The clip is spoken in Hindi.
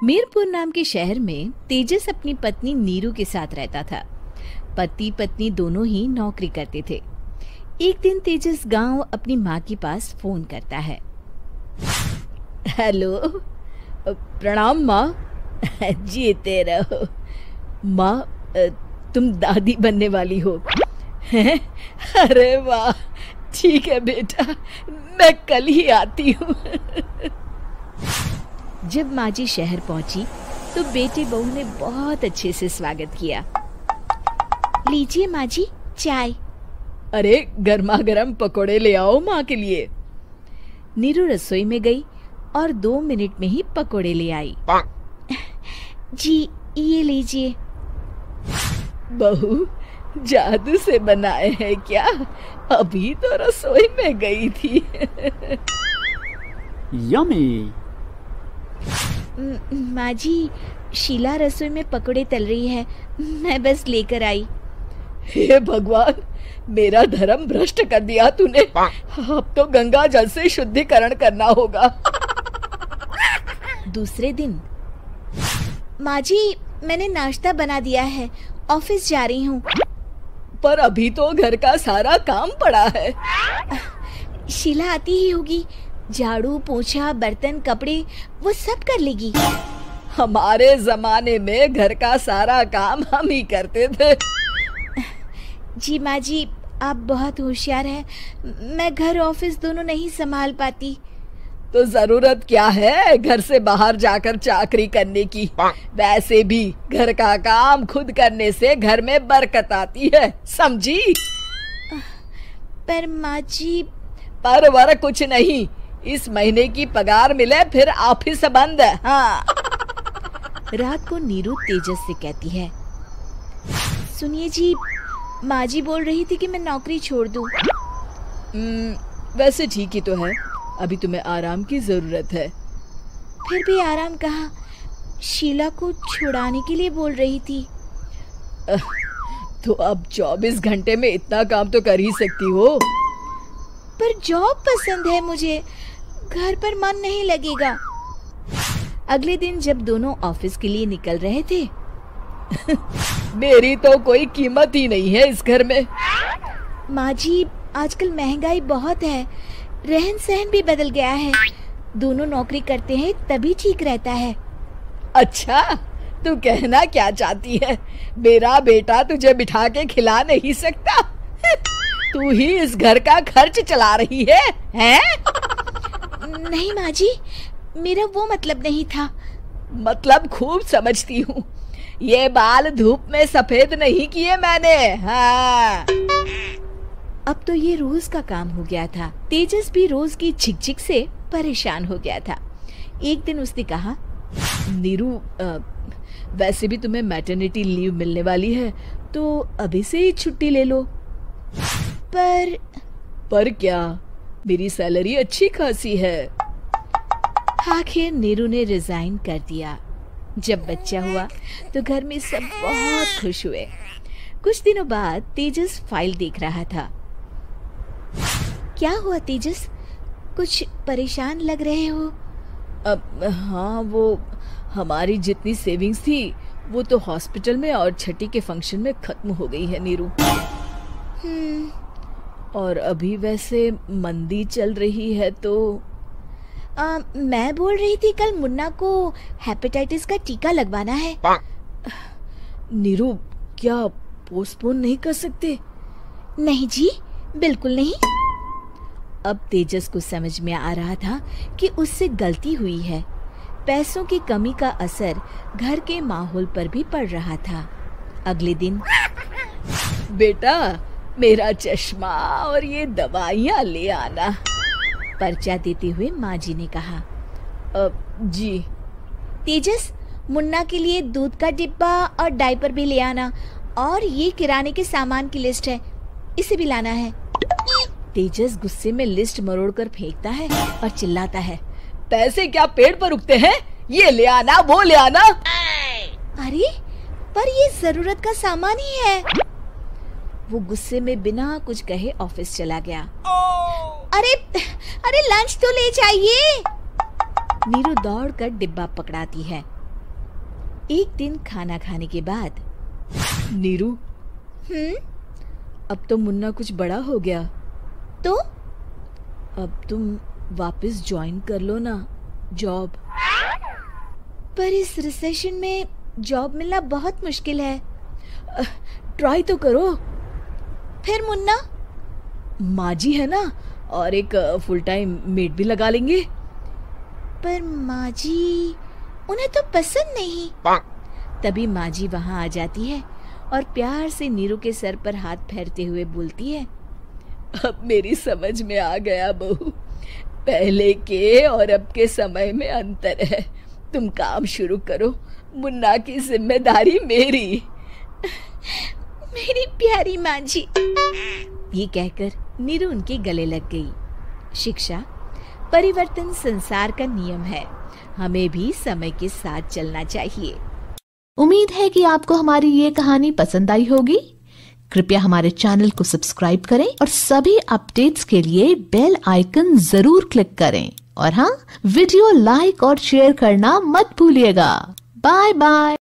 मीरपुर नाम के शहर में तेजस अपनी पत्नी नीरू के साथ रहता था। पति पत्नी दोनों ही नौकरी करते थे। एक दिन तेजस गांव अपनी माँ के पास फोन करता है। हेलो, प्रणाम माँ। जीते रहो माँ, तुम दादी बनने वाली हो हैं? अरे वाह, ठीक है बेटा, मैं कल ही आती हूँ। जब माँ जी शहर पहुंची तो बेटे बहू ने बहुत अच्छे से स्वागत किया। लीजिए माँ जी, चाय। अरे गर्मा गर्म पकोड़े ले आओ माँ के लिए। नीरू रसोई में गई और 2 मिनट में ही पकोड़े ले आई। जी ये लीजिए। बहू जादू से बनाए हैं क्या? अभी तो रसोई में गई थी। यम्मी। माँ जी, शीला रसोई में पकोड़े तल रही है, मैं बस लेकर आई। हे भगवान, मेरा धर्म भ्रष्ट कर दिया तूने। अब तो गंगा जल से शुद्धिकरण करना होगा। दूसरे दिन, माँ जी मैंने नाश्ता बना दिया है, ऑफिस जा रही हूँ। पर अभी तो घर का सारा काम पड़ा है। शीला आती ही होगी, झाड़ू पोछा बर्तन कपड़े वो सब कर लेगी। हमारे जमाने में घर का सारा काम हम ही करते थे। जी माँ जी, आप बहुत होशियार हैं, मैं घर ऑफिस दोनों नहीं संभाल पाती। तो जरूरत क्या है घर से बाहर जाकर चाकरी करने की? वैसे भी घर का काम खुद करने से घर में बरकत आती है, समझी? पर माँ जी। पर वर कुछ नहीं, इस महीने की पगार मिले फिर ऑफिस बंद है। हाँ। रात को नीरू तेजस से कहती है, सुनिए जी, माँ जी बोल रही थी कि मैं नौकरी छोड़ दूं। वैसे ठीक ही तो है, अभी तुम्हें आराम की जरूरत है। फिर भी आराम कहाँ, शीला को छुड़ाने के लिए बोल रही थी। तो अब 24 घंटे में इतना काम तो कर ही सकती हो। पर जॉब पसंद है मुझे, घर पर मन नहीं लगेगा। अगले दिन जब दोनों ऑफिस के लिए निकल रहे थे, मेरी तो कोई कीमत ही नहीं है इस घर में। माँ जी, आजकल महंगाई बहुत है, रहन सहन भी बदल गया है, दोनों नौकरी करते हैं तभी ठीक रहता है। अच्छा, तू कहना क्या चाहती है? मेरा बेटा तुझे बिठा के खिला नहीं सकता? तू ही इस घर का खर्च चला रही है, हैं? नहीं माँ जी, मेरा वो मतलब नहीं था। मतलब खूब समझती हूँ, ये बाल धूप में सफेद नहीं किए मैंने। हाँ। अब तो ये रोज का काम हो गया था। तेजस भी रोज की झिकझिक से परेशान हो गया था। एक दिन उसने कहा, नीरू, वैसे भी तुम्हें मैटरनिटी लीव मिलने वाली है, तो अभी से ही छुट्टी ले लो। पर क्या, मेरी सैलरी अच्छी खासी है। आखिर नीरू ने रिजाइन कर दिया। जब बच्चा हुआ तो घर में सब बहुत खुश हुए। कुछ दिनों बाद तेजस फाइल देख रहा था। क्या हुआ तेजस, कुछ परेशान लग रहे हो? हाँ, वो हमारी जितनी सेविंग्स थी वो तो हॉस्पिटल में और छठी के फंक्शन में खत्म हो गई है नीरू। और अभी वैसे मंदी चल रही है तो मैं बोल रही थी कल मुन्ना को हेपेटाइटिस का टीका लगवाना है। नीरू, क्या पोस्टपोन नहीं कर सकते? नहीं जी, बिल्कुल नहीं। अब तेजस को समझ में आ रहा था कि उससे गलती हुई है। पैसों की कमी का असर घर के माहौल पर भी पड़ रहा था। अगले दिन, बेटा मेरा चश्मा और ये दवाइयाँ ले आना, पर्चा देते हुए माँ जी ने कहा। जी। तेजस, मुन्ना के लिए दूध का डिब्बा और डायपर भी ले आना, और ये किराने के सामान की लिस्ट है, इसे भी लाना है। तेजस गुस्से में लिस्ट मरोड़कर फेंकता है और चिल्लाता है, पैसे क्या पेड़ पर उगते हैं? ये ले आना, वो ले आना। अरे पर ये जरूरत का सामान ही है। वो गुस्से में बिना कुछ कहे ऑफिस चला गया। अरे लंच तो ले जाइए। नीरू दौड़कर डिब्बा पकड़ाती है। एक दिन खाना खाने के बाद, नीरू, अब तो मुन्ना कुछ बड़ा हो गया, तो अब तुम वापस ज्वाइन कर लो ना जॉब। पर इस रिसेशन में जॉब मिलना बहुत मुश्किल है। ट्राई तो करो। फिर मुन्ना, माँ जी है ना, और एक फुल टाइम मेड भी लगा लेंगे। पर माँ जी, उन्हें तो पसंद नहीं। तभी माँ जी वहाँ आ जाती है और प्यार से नीरू के सर पर हाथ फेरते हुए बोलती है, अब मेरी समझ में आ गया बहू, पहले के और अब के समय में अंतर है। तुम काम शुरू करो, मुन्ना की जिम्मेदारी मेरी। मेरी प्यारी माँ जी। ये कहकर नीरू उनके गले लग गई। शिक्षा, परिवर्तन संसार का नियम है, हमें भी समय के साथ चलना चाहिए। उम्मीद है कि आपको हमारी ये कहानी पसंद आई होगी। कृपया हमारे चैनल को सब्सक्राइब करें और सभी अपडेट्स के लिए बेल आइकन जरूर क्लिक करें। और हाँ, वीडियो लाइक और शेयर करना मत भूलिएगा। Bye bye.